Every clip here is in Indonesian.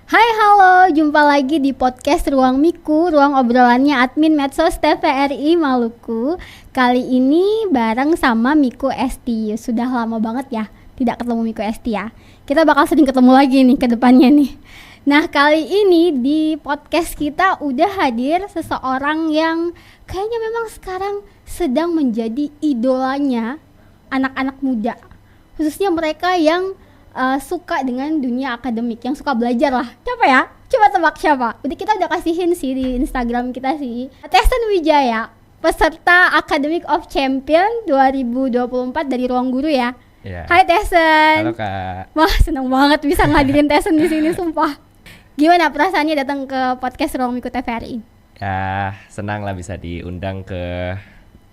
Hai halo, jumpa lagi di podcast Ruang Miku, ruang obrolannya admin Medsos TVRI Maluku. Kali ini bareng sama Miku Esti. Sudah lama banget ya tidak ketemu Miku Esti ya. Kita bakal sering ketemu lagi nih ke depannya nih. Nah, kali ini di podcast kita udah hadir seseorang yang kayaknya memang sekarang sedang menjadi idolanya anak-anak muda, khususnya mereka yang suka dengan dunia akademik, yang suka belajar lah. Siapa ya? Coba tebak siapa? Udah, kita udah kasihin sih di Instagram kita sih. Tessen Wijaya, peserta Academic of Champion 2024 dari Ruang Guru ya. Yeah. Hai Tessen. Halo Kak. Wah, seneng banget bisa ngadirin Tessen di sini, sumpah. Gimana perasaannya datang ke podcast Ruang Miku TVRI? Ya, senang lah bisa diundang ke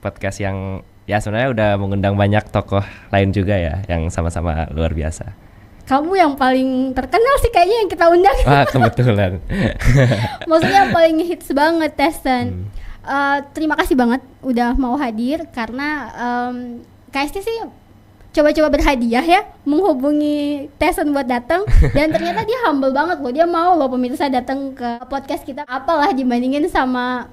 podcast yang ya sebenarnya udah mengundang banyak tokoh lain juga ya, yang sama-sama luar biasa. Kamu yang paling terkenal sih kayaknya yang kita undang. Wah, kebetulan. Maksudnya yang paling hits banget, Tessen. Terima kasih banget udah mau hadir karena KST sih coba-coba berhadiah ya menghubungi Tessen buat datang dan ternyata dia humble banget loh. Dia mau loh pemirsa datang ke podcast kita. Apalah dibandingin sama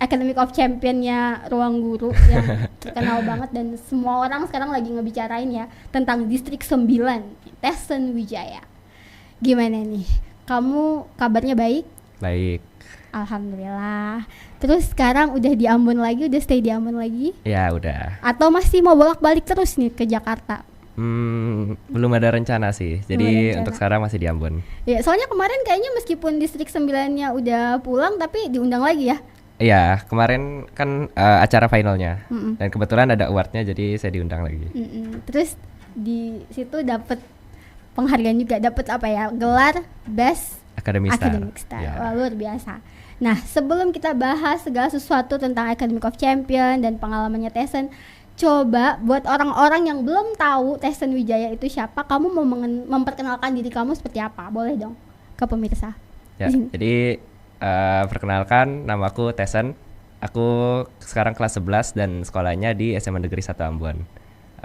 Academic of Champion-nya Ruang Guru yang terkenal banget dan semua orang sekarang lagi ngebicarain ya tentang Distrik 9, Tessen Wijaya. Gimana nih? Kamu kabarnya baik? Baik. Alhamdulillah. Terus sekarang udah di Ambon lagi, udah stay di Ambon lagi? Ya udah. Atau masih mau bolak-balik terus nih ke Jakarta? Belum ada rencana sih. Jadi untuk sekarang masih di Ambon. Ya, soalnya kemarin kayaknya meskipun Distrik 9-nya udah pulang tapi diundang lagi ya? Iya, kemarin kan acara finalnya dan kebetulan ada awardnya, jadi saya diundang lagi. Terus di situ dapat penghargaan juga, dapat apa ya, gelar Best Academic Star. Ya. Wah, luar biasa. Nah, sebelum kita bahas segala sesuatu tentang Academic of Champion dan pengalamannya Tessen, coba buat orang-orang yang belum tahu Tessen Wijaya itu siapa, kamu mau memperkenalkan diri kamu seperti apa? Boleh dong ke pemirsa. Ya, jadi perkenalkan, nama aku Tessen. Aku sekarang kelas 11 dan sekolahnya di SMA Negeri 1 Ambon.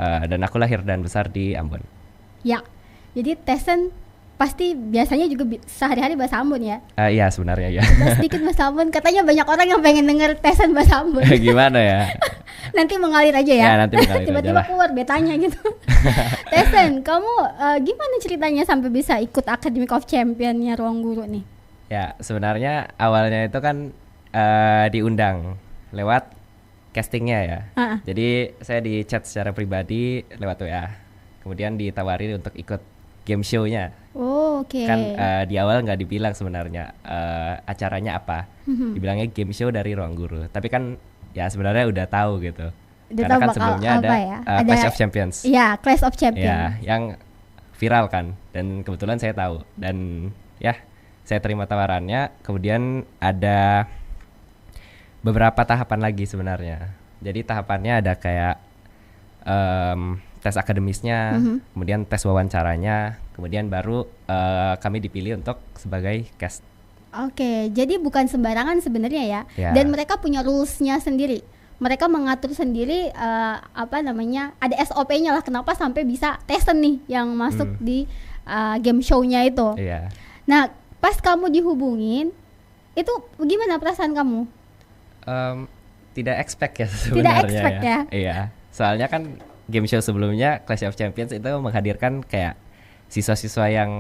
Dan aku lahir dan besar di Ambon. Ya, jadi Tessen pasti biasanya juga sehari-hari bahasa Ambon ya? Iya sebenarnya ya. Sedikit bahasa Ambon, katanya banyak orang yang pengen denger Tessen bahasa Ambon. Gimana ya? Nanti mengalir aja ya? Ya nanti mengalir tiba-tiba aja keluar betanya gitu. Tessen, kamu gimana ceritanya sampai bisa ikut Academic of Champion-nya Ruang Guru nih? Ya sebenarnya awalnya itu kan diundang lewat castingnya ya. Jadi saya di chat secara pribadi lewat WA. Kemudian ditawarin untuk ikut game show-nya. Oh, oke. Kan di awal nggak dibilang sebenarnya acaranya apa. Dibilangnya game show dari Ruang Guru. Tapi kan ya sebenarnya udah tahu gitu. Karena kan sebelumnya ada ya? Clash of Champions. Iya, Clash of Champions. Ya, yang viral kan. Dan kebetulan saya tahu. Dan ya saya terima tawarannya. Kemudian ada beberapa tahapan lagi sebenarnya. Jadi tahapannya ada kayak tes akademisnya, kemudian tes wawancaranya, kemudian baru kami dipilih untuk sebagai cast. Oke, jadi bukan sembarangan sebenarnya ya. Dan mereka punya rules-nya sendiri. Mereka mengatur sendiri ada SOP-nya lah kenapa sampai bisa Tessen nih yang masuk di game show-nya itu. Iya. Nah, pas kamu dihubungin, itu gimana perasaan kamu? Tidak expect ya sebenarnya. Tidak expect ya? Iya, soalnya kan game show sebelumnya Clash of Champions itu menghadirkan kayak siswa-siswa yang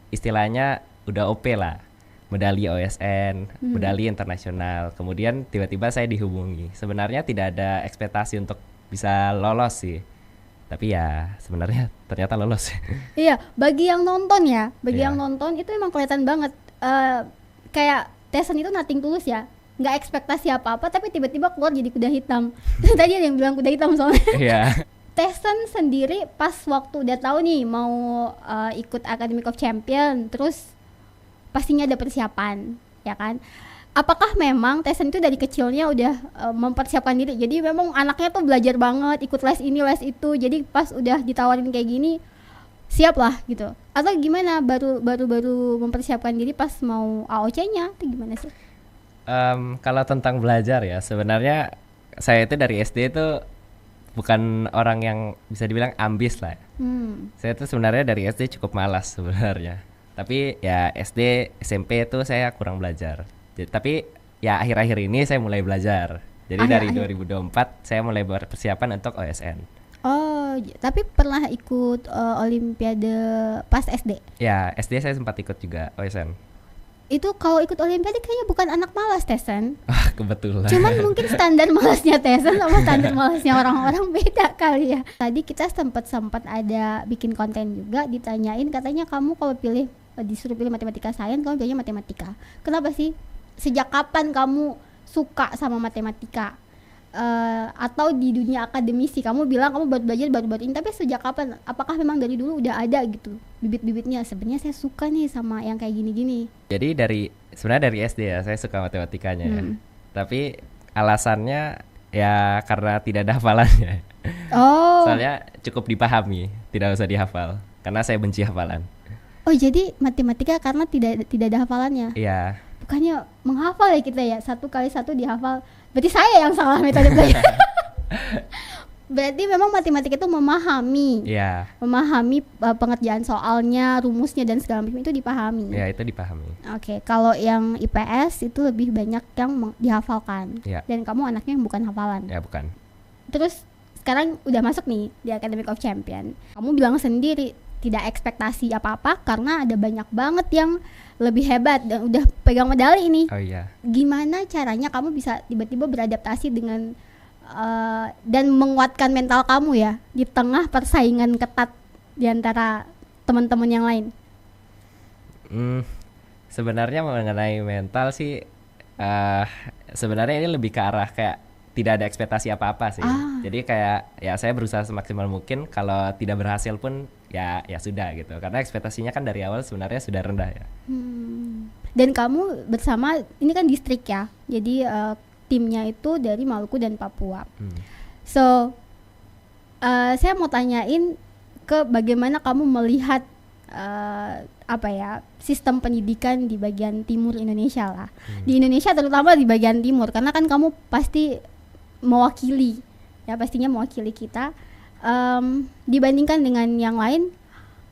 istilahnya udah OP lah, medali OSN, medali internasional. Kemudian tiba-tiba saya dihubungi. Sebenarnya tidak ada ekspektasi untuk bisa lolos sih. Tapi ya sebenarnya ternyata lolos. Iya, bagi yang nonton ya, yang nonton itu emang kelihatan banget kayak Tessen itu nothing tulus ya, nggak ekspektasi apa-apa tapi tiba-tiba keluar jadi kuda hitam. Tadi ada yang bilang kuda hitam soalnya. Iya. Tessen sendiri pas waktu udah tahu nih mau ikut Academic of Champion, terus pastinya ada persiapan, ya kan? Apakah memang Tessen itu dari kecilnya udah mempersiapkan diri? Jadi memang anaknya tuh belajar banget, ikut les ini, les itu. Jadi pas udah ditawarin kayak gini, siap lah gitu. Atau gimana? Baru mempersiapkan diri pas mau AOC-nya? Atau gimana sih? Kalau tentang belajar ya, sebenarnya saya itu dari SD itu bukan orang yang bisa dibilang ambis lah. Saya itu sebenarnya dari SD cukup malas sebenarnya. Tapi ya SD, SMP itu saya kurang belajar. Tapi ya akhir-akhir ini saya mulai belajar. Jadi dari 2024 saya mulai berpersiapan untuk OSN. Oh, tapi pernah ikut Olimpiade pas SD? Ya, SD saya sempat ikut juga OSN. Itu kalau ikut Olimpiade kayaknya bukan anak malas, Tesen. Kebetulan. Cuman mungkin standar malasnya Tesen sama standar malasnya orang-orang beda kali ya. Tadi kita sempat ada bikin konten juga, ditanyain katanya kamu kalau disuruh pilih matematika sains, kamu pilihnya matematika. Kenapa sih? Sejak kapan kamu suka sama matematika? Atau di dunia akademisi kamu bilang kamu baru belajar baru-baru ini, tapi sejak kapan? Apakah memang dari dulu udah ada gitu bibit-bibitnya, sebenarnya saya suka nih sama yang kayak gini-gini? Jadi sebenarnya dari SD ya saya suka matematikanya ya. Tapi alasannya ya karena tidak ada hafalannya. Oh. Soalnya cukup dipahami, tidak usah dihafal karena saya benci hafalan. Oh, jadi matematika karena tidak ada hafalannya? Iya. Bukannya menghafal ya kita ya, 1 kali 1 dihafal. Berarti saya yang salah metode belajar. Berarti memang matematika itu memahami. Iya. Memahami pengerjaan soalnya, rumusnya dan segala macam itu dipahami. Ya, itu dipahami. Oke, kalau yang IPS itu lebih banyak yang dihafalkan. Ya. Dan kamu anaknya yang bukan hafalan. Ya, bukan. Terus sekarang udah masuk nih di Academic of Champion. Kamu bilang sendiri tidak ekspektasi apa-apa karena ada banyak banget yang lebih hebat dan udah pegang medali ini. Oh iya. Gimana caranya kamu bisa tiba-tiba beradaptasi dengan dan menguatkan mental kamu ya di tengah persaingan ketat di antara teman-teman yang lain? Sebenarnya mengenai mental sih sebenarnya ini lebih ke arah kayak tidak ada ekspektasi apa-apa sih. Jadi kayak ya saya berusaha semaksimal mungkin, kalau tidak berhasil pun ya sudah gitu. Karena ekspektasinya kan dari awal sebenarnya sudah rendah ya. Dan kamu bersama ini kan distrik ya. Jadi timnya itu dari Maluku dan Papua. So saya mau tanyain ke bagaimana kamu melihat sistem pendidikan di bagian timur Indonesia lah. Di Indonesia terutama di bagian timur, karena kan kamu pasti mewakili kita. Dibandingkan dengan yang lain,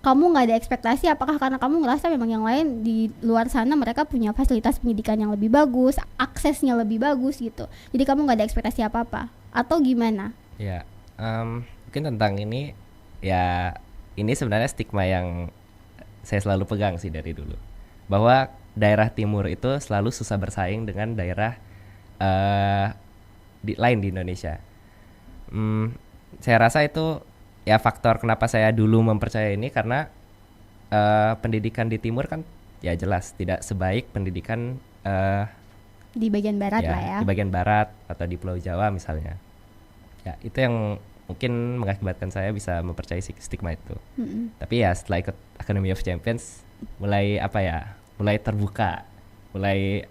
kamu nggak ada ekspektasi? Apakah karena kamu ngerasa memang yang lain di luar sana mereka punya fasilitas pendidikan yang lebih bagus, aksesnya lebih bagus gitu, jadi kamu nggak ada ekspektasi apa-apa, atau gimana? Ya, mungkin tentang ini ya, ini sebenarnya stigma yang saya selalu pegang sih dari dulu, bahwa daerah timur itu selalu susah bersaing dengan daerah lain di Indonesia. Saya rasa itu ya faktor kenapa saya dulu mempercayai ini, karena pendidikan di timur kan ya jelas tidak sebaik pendidikan di bagian barat lah ya. Di bagian barat atau di Pulau Jawa misalnya. Ya, itu yang mungkin mengakibatkan saya bisa mempercayai stigma itu. Tapi ya setelah ikut Academy of Champions mulai terbuka, mulai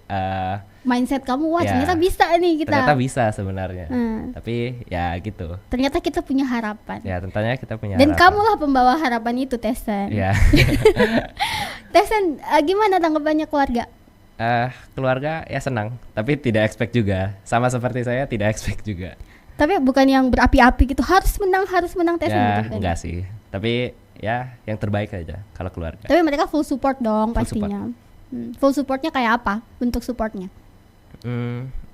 mindset kamu, wah ternyata bisa nih kita. Ternyata bisa sebenarnya. Tapi ya gitu. Ternyata kita punya harapan. Ya, tentunya kita punya Dan harapan. kamulah pembawa harapan itu, Tesen. Ya. Tesen, gimana tanggapannya keluarga? Keluarga ya senang, tapi tidak expect juga. Sama seperti saya tidak expect juga. Tapi bukan yang berapi-api gitu, harus menang Tesen ya, gitu kan? Enggak sih. Tapi ya yang terbaik aja kalau keluarga. Tapi mereka full support dong Full pastinya. Full supportnya kayak apa? Bentuk supportnya?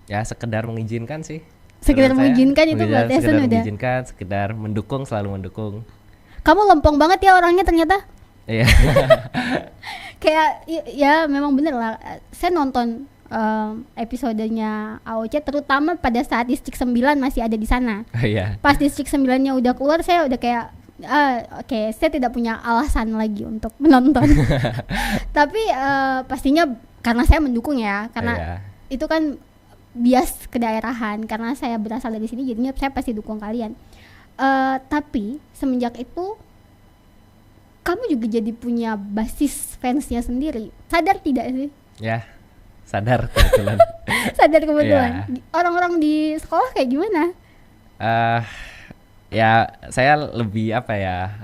Ya sekedar mengizinkan sih. Sekedar mengizinkan itu buat Tesen udah. Mengizinkan, sekedar mendukung, selalu mendukung. Kamu lempeng banget ya orangnya ternyata. Iya. Kayak ya memang bener lah. Saya nonton episodenya AOC terutama pada saat distrik 9 masih ada di sana. Iya. Pas distrik 9-nya udah keluar, saya udah kayak oke, saya tidak punya alasan lagi untuk menonton. Tapi pastinya karena saya mendukung ya, karena itu kan bias kedaerahan, karena saya berasal dari sini jadinya saya pasti dukung kalian. Tapi semenjak itu kamu juga jadi punya basis fansnya sendiri. Sadar tidak sih? Ya, sadar kebetulan. Sadar kebetulan. Orang-orang di sekolah kayak gimana? Ya saya lebih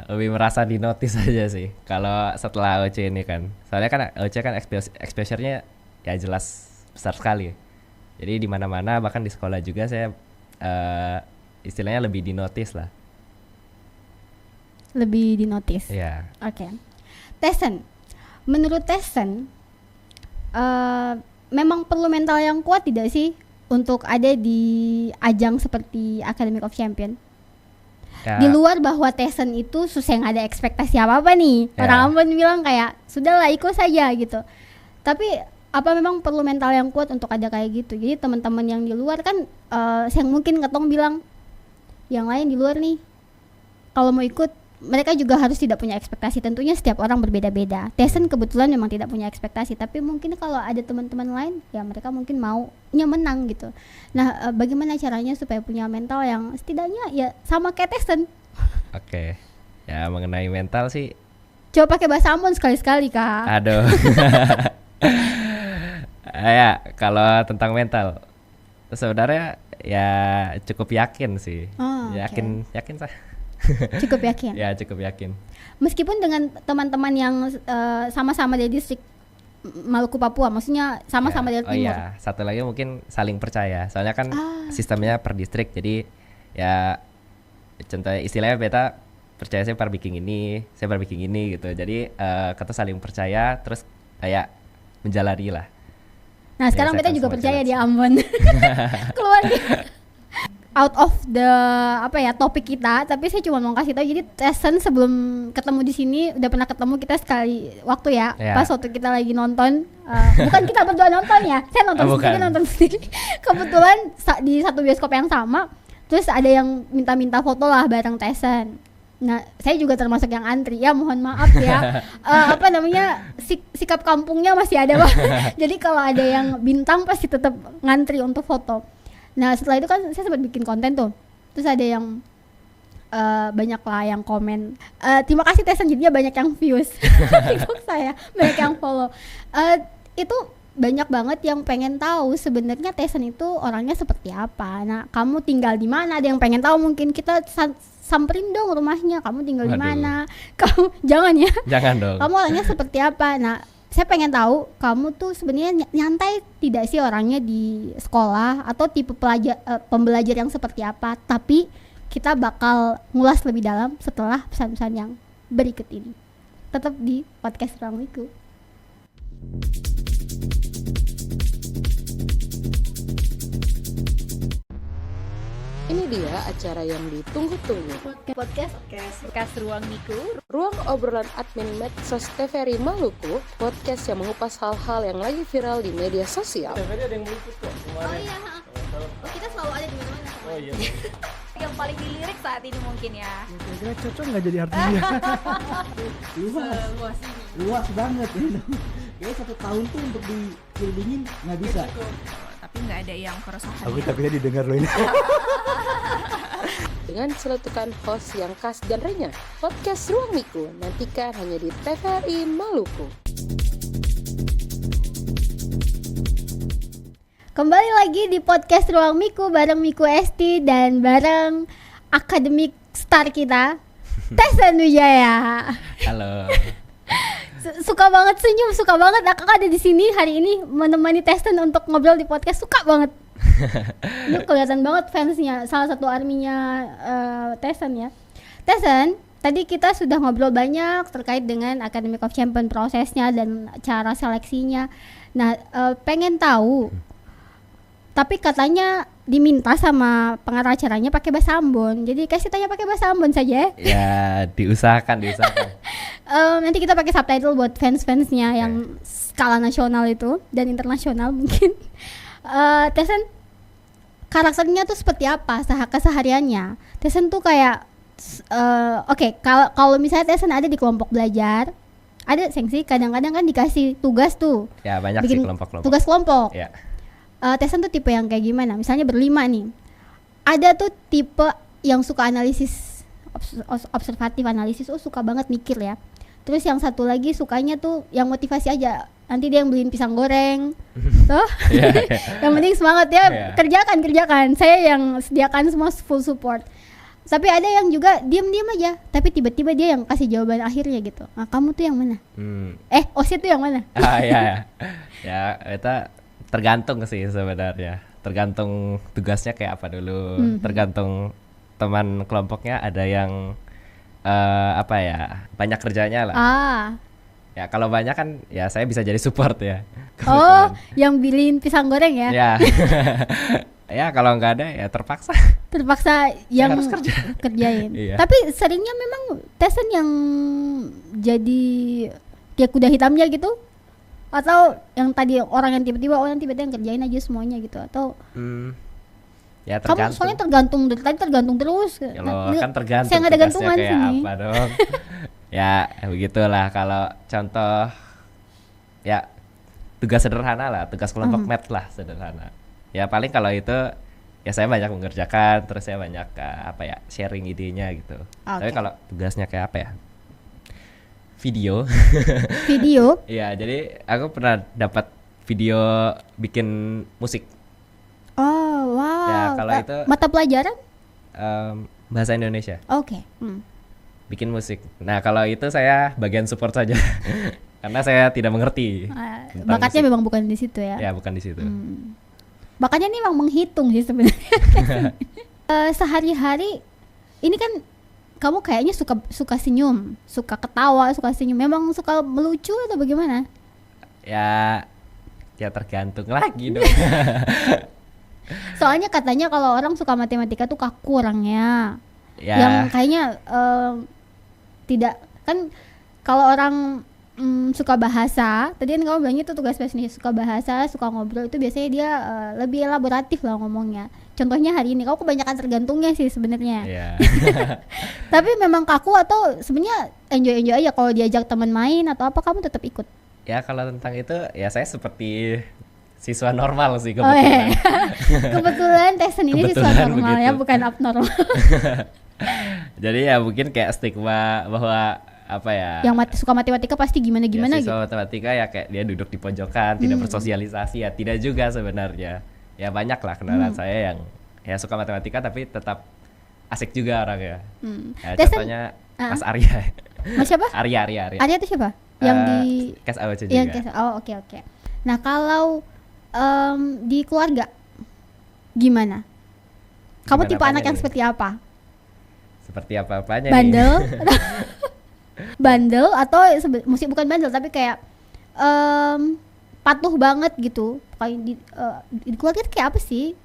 lebih merasa dinotis aja sih kalau setelah OC ini kan. Soalnya kan OC kan exposure-nya ya jelas besar sekali. Jadi di mana-mana, bahkan di sekolah juga saya istilahnya lebih dinotis lah. Lebih dinotis. Iya. Oke. Tesen, menurut Tessen, memang perlu mental yang kuat tidak sih untuk ada di ajang seperti Academy of Champion? Ya, Di luar bahwa Tessen itu susah, nggak ada ekspektasi apa-apa nih. Ya. Orang Ambon bilang kayak sudahlah ikut saja gitu. Tapi apa memang perlu mental yang kuat untuk ada kayak gitu? Jadi teman-teman yang di luar kan, yang mungkin ketong bilang yang lain di luar nih, kalau mau ikut mereka juga harus tidak punya ekspektasi. Tentunya setiap orang berbeda-beda. Tessen kebetulan memang tidak punya ekspektasi, tapi mungkin kalau ada teman-teman lain ya mereka mungkin maunya menang gitu. Nah, bagaimana caranya supaya punya mental yang setidaknya ya sama kayak Tessen? oke. Ya mengenai mental sih, Coba pakai bahasa Ambon sekali-sekali, Kak. aduh. Ya kalau tentang mental, sebenarnya ya cukup yakin sih. Oh, Yakin sah. Cukup yakin. Ya cukup yakin. Meskipun dengan teman-teman yang sama-sama dari distrik Maluku Papua, maksudnya sama-sama dari Oh timur. iya, satu lagi mungkin saling percaya. Soalnya kan Ah. sistemnya per distrik, jadi ya contohnya istilahnya beta percaya saya parbiking ini, saya parbiking ini gitu. Jadi kita saling percaya, terus kayak menjalani lah. Nah, sekarang saya beta akan juga semua percaya jalan di sih. Ambon. Keluar out of the topik kita, tapi saya cuma mau kasih tahu. Jadi Tessen sebelum ketemu di sini udah pernah ketemu kita sekali waktu ya. Ya. Pas waktu kita lagi nonton, bukan kita berdua nonton ya. Saya nonton Oh, sendiri, bukan. nonton sendiri. Kebetulan di satu bioskop yang sama, terus ada yang minta-minta foto lah bareng Tessen. Nah, saya juga termasuk yang antri ya, mohon maaf ya. Sikap kampungnya masih ada Pak. Jadi kalau ada yang bintang pasti tetap ngantri untuk foto. Nah, setelah itu kan saya sempat bikin konten tuh. Terus ada yang banyak lah yang komen, terima kasih Tessen, jadinya banyak yang views. TikTok saya, banyak yang follow. Itu banyak banget yang pengen tahu sebenarnya Tessen itu orangnya seperti apa. Nah, kamu tinggal di mana? Ada yang pengen tahu, mungkin kita samperin dong rumahnya. Kamu tinggal di Waduh. mana? Kamu jangan ya. Jangan dong. Kamu orangnya seperti apa? Nah, saya pengen tahu kamu tuh sebenarnya nyantai tidak sih orangnya di sekolah, atau tipe pembelajar yang seperti apa? Tapi kita bakal ngulas lebih dalam setelah pesan-pesan yang berikut ini. Tetap di podcast Ruang Miku. Ini dia acara yang ditunggu-tunggu. Podcast Ruang Miku. Ruang obrolan admin Medsos TVRI Maluku, podcast yang mengupas hal-hal yang lagi viral di media sosial. Oh iya, kita selalu ada di mana-mana. Oh iya. Yang paling dilirik saat ini mungkin ya. Kira-kira cocok nggak jadi artisnya? Luas banget ya. Kayaknya 1 tahun tuh untuk dikilbingin nggak bisa. Tapi nggak ada yang keresahan. Aku takutnya didengar loh ini. Dengan celetukan host yang khas dan renyah, podcast Ruang Miku nantikan hanya di TVRI Maluku. Kembali lagi di podcast Ruang Miku bareng Miku Esti dan bareng akademik star kita, Tessen Wijaya. Halo. Suka banget senyum, suka banget Kakak ada di sini hari ini menemani Tessen untuk ngobrol di podcast, suka banget. Itu kelihatan banget fansnya, salah satu arminya Tessen ya. Tessen, tadi kita sudah ngobrol banyak terkait dengan Academy of Champion, prosesnya dan cara seleksinya. Nah, pengen tahu, tapi katanya diminta sama pengarah acaranya pakai bahasa Ambon. Jadi kasih tanya pakai bahasa Ambon saja ya. Ya diusahakan. Nanti kita pakai subtitle buat fans-fansnya yang skala nasional itu dan internasional mungkin. Tessen, karakternya tuh seperti apa kesehariannya? Tessen tuh kayak oke, kalau misalnya Tessen ada di kelompok belajar, ada sengsi, kadang-kadang kan dikasih tugas tuh, Ya banyak bikin sih kelompok-kelompok. tugas kelompok. Ya. Tessen tuh tipe yang kayak gimana? Misalnya berlima nih, ada tuh tipe yang suka analisis, observatif analisis, suka banget mikir ya. Terus yang satu lagi sukanya tuh yang motivasi aja, nanti dia yang beliin pisang goreng tuh. Yang penting semangat ya, kerjakan, saya yang sediakan semua full support. Tapi ada yang juga diam-diam aja, tapi tiba-tiba dia yang kasih jawaban akhirnya gitu. Nah, kamu tuh yang mana? OSIS tuh yang mana? Ya kita tergantung sih sebenarnya. Tergantung tugasnya kayak apa dulu. Tergantung teman kelompoknya, ada yang banyak kerjanya lah. Ya kalau banyak kan ya saya bisa jadi support ya. Oh, Kebetulan. yang beliin pisang goreng ya? Ya. Ya kalau nggak ada ya terpaksa. Terpaksa yang harus kerjain. Iya. Tapi seringnya memang Tesen yang jadi kayak kuda hitamnya gitu? Atau yang tadi orang yang tiba-tiba yang kerjain aja semuanya gitu? Atau Ya kamu tergantung. soalnya tergantung dari tadi tergantung terus. Ya loh, kan tergantung Saya nggak ada tugasnya gantungan kayak sini. apa dong. Ya begitulah kalau contoh ya tugas sederhana lah, tugas kelompok math lah sederhana. Ya paling kalau itu ya saya banyak mengerjakan, terus saya banyak sharing idenya gitu. Tapi Oke. kalau tugasnya kayak apa ya? Video. Video? Iya, jadi aku pernah dapat video bikin musik. Oh, wow. Ya, kalau itu mata pelajaran? Bahasa Indonesia. Oke. Bikin musik. Nah, kalau itu saya bagian support saja. Karena saya tidak mengerti. tentang Bakatnya musik. memang bukan di situ ya. Ya, bukan di situ. Bakatnya ini memang menghitung sih sebenarnya. Sehari-hari ini kan kamu kayaknya suka senyum, suka ketawa, suka senyum. Memang suka melucu atau bagaimana? Ya tergantung lagi dong. Soalnya katanya kalau orang suka matematika tuh kaku orangnya. Ya, Yang kayaknya tidak kan kalau orang suka bahasa, tadi kan kamu bilangnya itu tugas nih, suka bahasa, suka ngobrol itu biasanya dia lebih elaboratif lah ngomongnya. Contohnya hari ini, kamu kebanyakan tergantungnya sih sebenarnya. ya. Tapi memang kaku atau sebenarnya enjoy aja kalau diajak teman main atau apa kamu tetap ikut? Ya kalau tentang itu ya saya seperti siswa normal sih Oh, kebetulan. kebetulan Tesen ini siswa Kebetulan normal ya, begitu. bukan abnormal. Jadi ya mungkin kayak stigma bahwa apa ya? Yang suka matematika pasti gimana Ya, gitu. siswa matematika ya kayak dia duduk di pojokan, tidak bersosialisasi, ya tidak juga sebenarnya. Ya banyak lah kenalan saya yang ya suka matematika tapi tetap asik juga orangnya. Ya, Tesen- contohnya Mas Arya. Mas siapa? Arya. Arya itu siapa? Yang di Kes AWC yang juga. oh oke. Nah, kalau di keluarga gimana? Kamu Gimana tipe anak apanya yang nih? seperti apa? Seperti apa-apanya Bandel? nih. Bandel atau mesti bukan bandel tapi kayak patuh banget gitu. Kayak di keluarga itu kayak apa sih?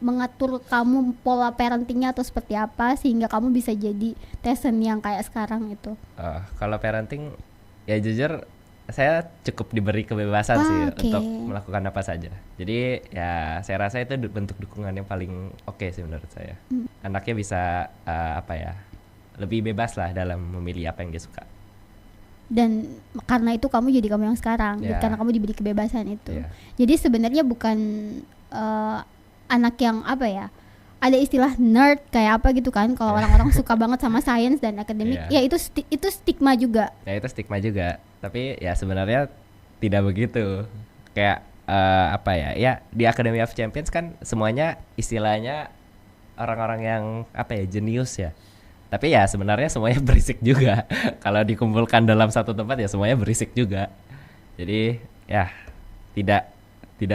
Mengatur kamu pola parentingnya atau seperti apa sehingga kamu bisa jadi Tesen yang kayak sekarang itu. Kalau parenting ya jujur saya cukup diberi kebebasan sih Oke. untuk melakukan apa saja. Jadi ya saya rasa itu bentuk dukungan yang paling oke sih menurut saya. Anaknya bisa lebih bebas lah dalam memilih apa yang dia suka. Dan karena itu kamu jadi kamu yang sekarang, Ya. karena kamu diberi kebebasan itu. Ya. Jadi sebenarnya bukan anak yang apa ya, ada istilah nerd kayak apa gitu kan, kalau orang-orang suka banget sama sains dan akademik, Ya. ya itu stigma juga. Ya itu stigma juga. Tapi ya sebenarnya tidak begitu. Kayak ya di Academy of Champions kan semuanya istilahnya orang-orang yang jenius ya. Tapi ya sebenarnya semuanya berisik juga. Kalau dikumpulkan dalam satu tempat ya semuanya berisik juga. Jadi ya tidak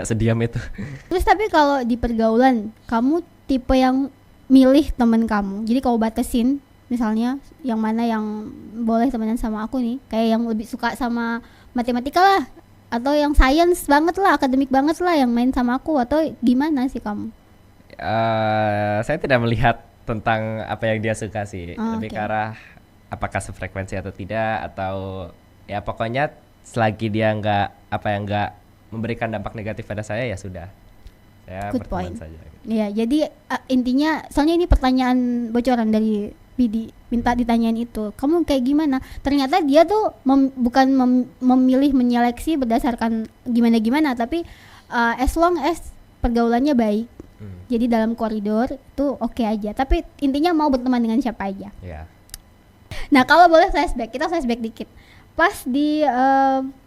sediam itu. Terus tapi kalau di pergaulan, kamu tipe yang milih temen kamu. Jadi kamu batasin misalnya yang mana yang boleh temenan sama aku nih, kayak yang lebih suka sama matematika lah, atau yang sains banget lah, akademik banget lah yang main sama aku, atau gimana sih kamu? Saya tidak melihat tentang apa yang dia suka sih, Oh, lebih oke. ke arah apakah sefrekuensi atau tidak, atau ya pokoknya selagi dia nggak memberikan dampak negatif pada saya ya sudah, saya Good berteman point. saja. Iya, jadi intinya soalnya ini pertanyaan bocoran dari Bidi, minta ditanyain itu. Kamu kayak gimana? Ternyata dia tuh bukan memilih menyeleksi berdasarkan gimana-gimana, tapi as long as pergaulannya baik. Jadi dalam koridor itu oke aja. Tapi intinya mau berteman dengan siapa aja. Ya. Nah, kalau boleh flashback, kita flashback dikit. Pas di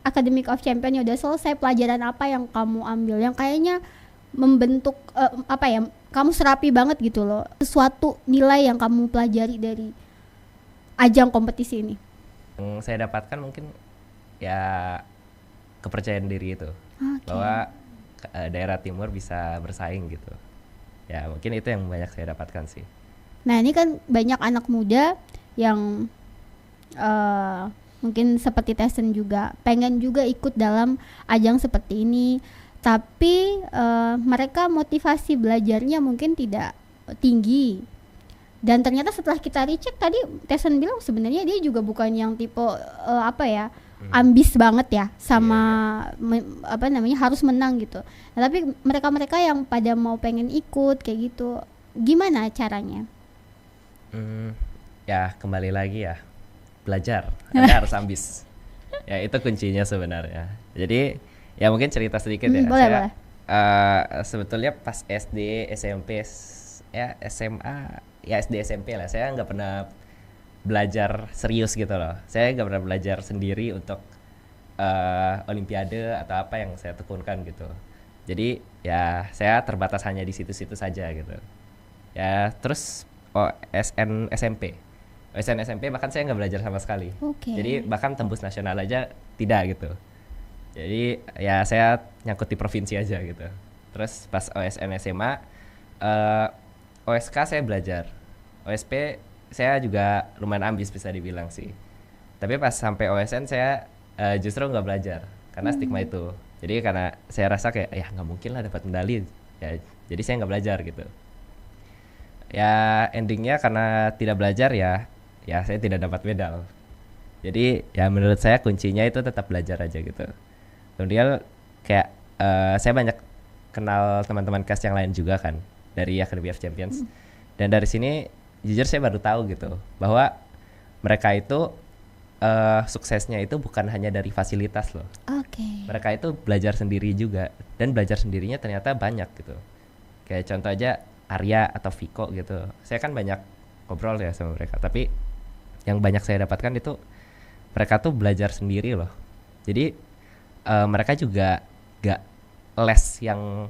Academic of Champion ya udah selesai, pelajaran apa yang kamu ambil yang kayaknya membentuk kamu serapi banget gitu loh, sesuatu nilai yang kamu pelajari dari ajang kompetisi ini? Yang saya dapatkan mungkin ya kepercayaan diri itu, Oke. bahwa daerah timur bisa bersaing gitu. Ya mungkin itu yang banyak saya dapatkan sih. Nah, ini kan banyak anak muda yang mungkin seperti Tyson juga pengen juga ikut dalam ajang seperti ini, tapi mereka motivasi belajarnya mungkin tidak tinggi. Dan ternyata setelah kita recheck tadi Tyson bilang sebenarnya dia juga bukan yang tipe ambis banget ya sama harus menang gitu. Nah, tapi mereka yang pada mau pengen ikut kayak gitu, gimana caranya? Ya kembali lagi ya, belajar. Anda harus ambis. Ya itu kuncinya sebenarnya. Jadi ya mungkin cerita sedikit ya. Boleh. Sebetulnya pas SD, SMP, ya SMA, ya SD SMP lah, saya nggak pernah belajar serius gitu loh. Saya nggak pernah belajar sendiri untuk olimpiade atau apa yang saya tekunkan gitu. Jadi ya saya terbatas hanya di situ-situ saja gitu. Ya terus OSN SMP bahkan saya nggak belajar sama sekali. Jadi bahkan tembus nasional aja tidak gitu. Jadi ya saya nyangkut di provinsi aja gitu. Terus pas OSN SMA, OSK saya belajar, OSP saya juga lumayan ambis bisa dibilang sih. Tapi pas sampai OSN saya justru nggak belajar karena stigma itu. Jadi karena saya rasa kayak ya nggak mungkin lah dapat medali, ya jadi saya nggak belajar gitu. Ya endingnya karena tidak belajar ya saya tidak dapat medal. Jadi ya menurut saya kuncinya itu tetap belajar aja gitu. Kemudian kayak saya banyak kenal teman-teman kelas yang lain juga kan dari Academy of Champions. Dan dari sini jujur saya baru tahu gitu bahwa mereka itu suksesnya itu bukan hanya dari fasilitas loh. Mereka itu belajar sendiri juga, dan belajar sendirinya ternyata banyak gitu. Kayak contoh aja Arya atau Viko gitu. Saya kan banyak ngobrol ya sama mereka, tapi yang banyak saya dapatkan itu mereka tuh belajar sendiri loh. Jadi mereka juga gak les yang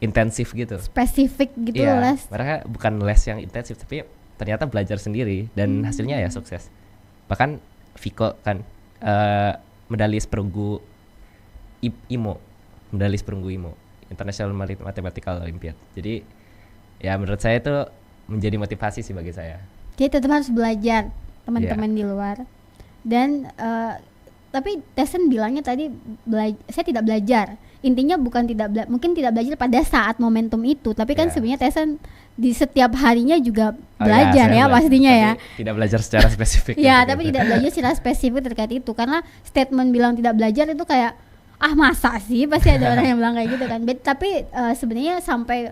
intensif gitu, spesifik gitu les. Mereka bukan les yang intensif, tapi ternyata belajar sendiri dan hasilnya ya sukses. Bahkan Viko kan medalis perunggu IMO, International Mathematical Olympiad. Jadi ya menurut saya itu menjadi motivasi sih bagi saya. Jadi tetap harus belajar teman-teman di luar. Dan tapi Tyson bilangnya tadi saya tidak belajar. Intinya bukan mungkin tidak belajar pada saat momentum itu, tapi kan sebenarnya Tyson di setiap harinya juga belajar pastinya ya. Tidak belajar secara spesifik. Tapi tidak belajar secara spesifik terkait itu, karena statement bilang tidak belajar itu kayak masa sih, pasti ada orang yang bilang kayak gitu kan. Tapi sebenarnya sampai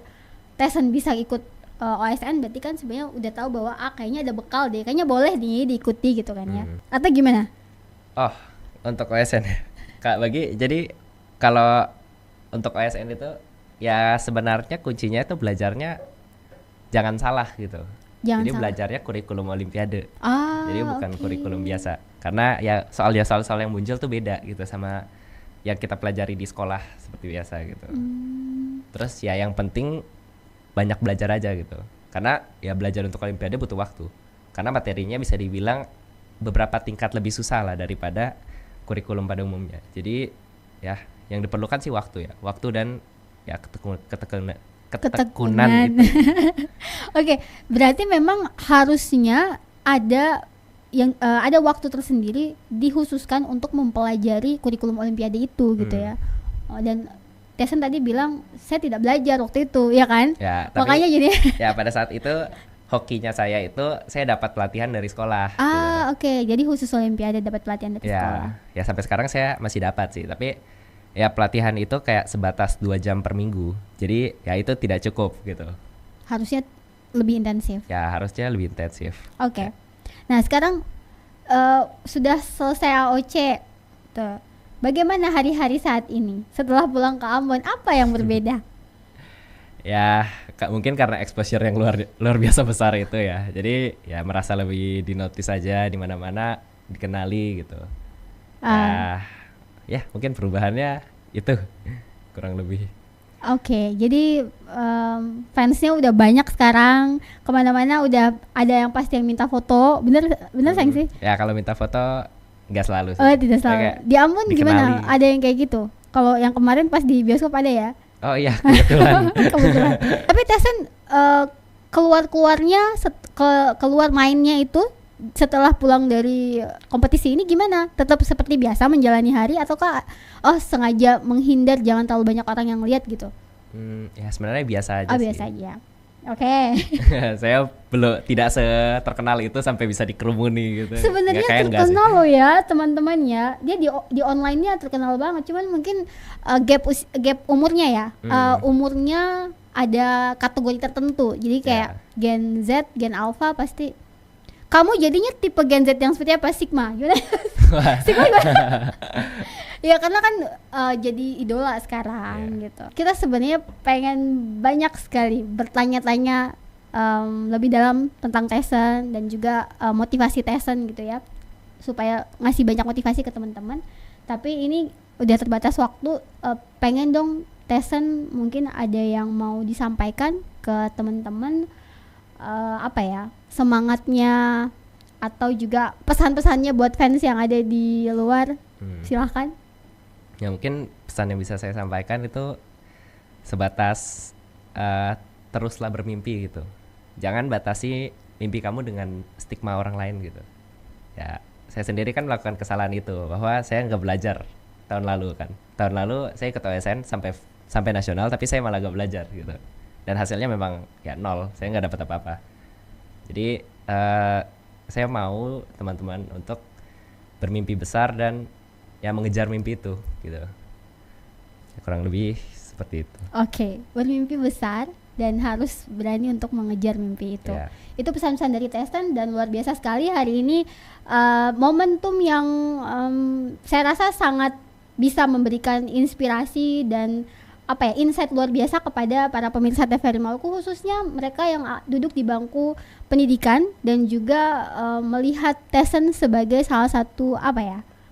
Tyson bisa ikut OSN berarti kan sebenarnya udah tahu bahwa kayaknya ada bekal deh, kayaknya boleh nih diikuti gitu kan ya. Atau gimana? Untuk OSN ya Kak Bagi, jadi kalau untuk OSN itu ya sebenarnya kuncinya itu belajarnya jangan salah gitu. Jadi belajarnya kurikulum olimpiade. Jadi bukan kurikulum biasa. Karena ya soal yang muncul tuh beda gitu sama yang kita pelajari di sekolah seperti biasa gitu. Terus ya yang penting banyak belajar aja gitu. Karena ya belajar untuk olimpiade butuh waktu. Karena materinya bisa dibilang beberapa tingkat lebih susah lah daripada kurikulum pada umumnya. Jadi ya yang diperlukan sih waktu dan ya ketekunan gitu. Oke, berarti memang harusnya ada ada waktu tersendiri dikhususkan untuk mempelajari kurikulum olimpiade itu gitu ya. Dan Tyson tadi bilang saya tidak belajar waktu itu, ya kan? Ya, tapi, makanya jadi ya pada saat itu hokinya saya itu saya dapat pelatihan dari sekolah. Oke. Jadi khusus olimpiade dapat pelatihan dari sekolah. Ya sampai sekarang saya masih dapat sih, tapi ya pelatihan itu kayak sebatas 2 jam per minggu. Jadi ya itu tidak cukup gitu. Harusnya lebih intensif. Ya harusnya lebih intensif. Oke. Nah sekarang sudah selesai AOC. Tuh. Bagaimana hari-hari saat ini setelah pulang ke Ambon? Apa yang berbeda? Ya mungkin karena exposure yang luar biasa besar itu ya. Jadi ya merasa lebih dinotis aja di mana-mana, dikenali gitu. Ya mungkin perubahannya itu kurang lebih. Oke, jadi fansnya udah banyak sekarang, kemana-mana udah ada yang pasti yang minta foto, bener sayang sih? Ya kalau minta foto nggak selalu sih. Tidak selalu. Di Ambon gimana? Ada yang kayak gitu? Kalau yang kemarin pas di bioskop ada ya? Oh iya kebetulan. Tapi Tyson keluar mainnya itu setelah pulang dari kompetisi ini gimana? Tetap seperti biasa menjalani hari ataukah sengaja menghindar jangan terlalu banyak orang yang lihat gitu? Ya sebenarnya biasa aja Oh sih. biasa aja. Oke. Saya tidak seterkenal itu sampai bisa dikerumuni gitu. Sebenarnya Nggak, kayak enggak sih. terkenal loh ya teman-teman ya. Dia di online-nya terkenal banget. Cuman mungkin gap umurnya ya. Umurnya ada kategori tertentu. Jadi kayak Gen Z, Gen Alpha pasti. Kamu jadinya tipe Gen Z yang seperti apa? Sigma? Gimana? Sigma gimana? Ya karena kan jadi idola sekarang gitu. Kita sebenarnya pengen banyak sekali bertanya-tanya lebih dalam tentang Tyson dan juga motivasi Tyson gitu ya, supaya ngasih banyak motivasi ke teman-teman. Tapi ini udah terbatas waktu, pengen dong Tyson mungkin ada yang mau disampaikan ke teman-teman, semangatnya atau juga pesan-pesannya buat fans yang ada di luar. Silahkan. Ya mungkin pesan yang bisa saya sampaikan itu sebatas teruslah bermimpi gitu. Jangan batasi mimpi kamu dengan stigma orang lain gitu. Ya, saya sendiri kan melakukan kesalahan itu, bahwa saya nggak belajar tahun lalu kan. Tahun lalu saya ikut OSN sampai nasional, tapi saya malah nggak belajar gitu. Dan hasilnya memang ya nol, saya nggak dapat apa-apa. Jadi saya mau teman-teman untuk bermimpi besar dan ya mengejar mimpi itu gitu. Ya, kurang lebih seperti itu. Oke, bermimpi besar dan harus berani untuk mengejar mimpi itu. Ya. Itu pesan-pesan dari Tyson dan luar biasa sekali hari ini, momentum yang saya rasa sangat bisa memberikan inspirasi dan insight luar biasa kepada para pemirsa TVRI Maluku, khususnya mereka yang duduk di bangku pendidikan dan juga melihat Tyson sebagai salah satu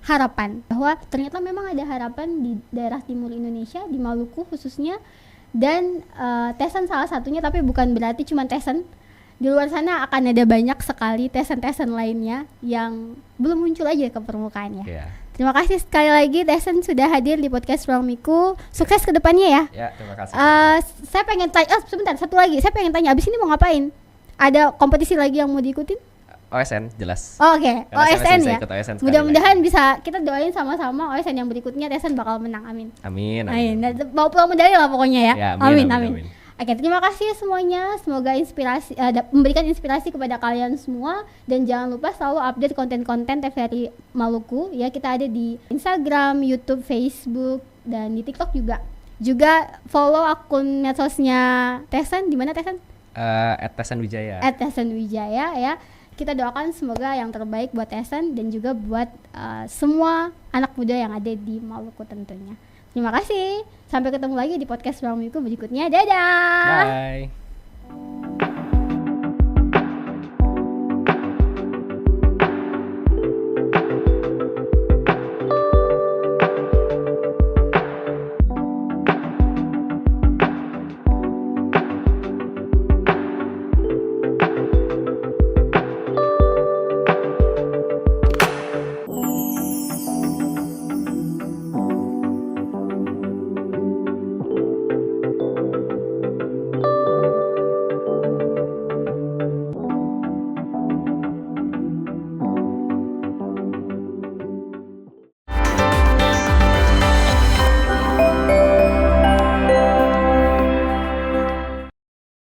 harapan, bahwa ternyata memang ada harapan di daerah timur Indonesia, di Maluku khususnya. Dan Tyson salah satunya, tapi bukan berarti cuma Tyson. Di luar sana akan ada banyak sekali Tyson lainnya yang belum muncul aja ke permukaannya. Terima kasih sekali lagi Tyson sudah hadir di podcast Ruang Miku. Sukses ke depannya ya. Ya, terima kasih. Saya pengen tanya, sebentar, satu lagi. Saya pengen tanya, abis ini mau ngapain? Ada kompetisi lagi yang mau diikutin? OSN jelas. Oh, oke. Karena saya masih OSN bisa ya. ikut OSN sekali Mudah-mudahan lagi. bisa kita doain sama-sama OSN yang berikutnya Tyson bakal menang. Amin. Amin. Bawa pulang medali lah pokoknya ya. Ya, amin. amin. Oke, terima kasih semuanya. Semoga memberikan inspirasi kepada kalian semua, dan jangan lupa selalu update konten-konten TVRI Maluku ya. Kita ada di Instagram, YouTube, Facebook, dan di TikTok juga. Juga follow akun medsosnya Tyson. Di mana Tyson? @TysonWijaya. @TysonWijaya ya. Kita doakan semoga yang terbaik buat Tyson dan juga buat semua anak muda yang ada di Maluku tentunya. Terima kasih. Sampai ketemu lagi di podcast Ruang Miku berikutnya. Dadah. Bye.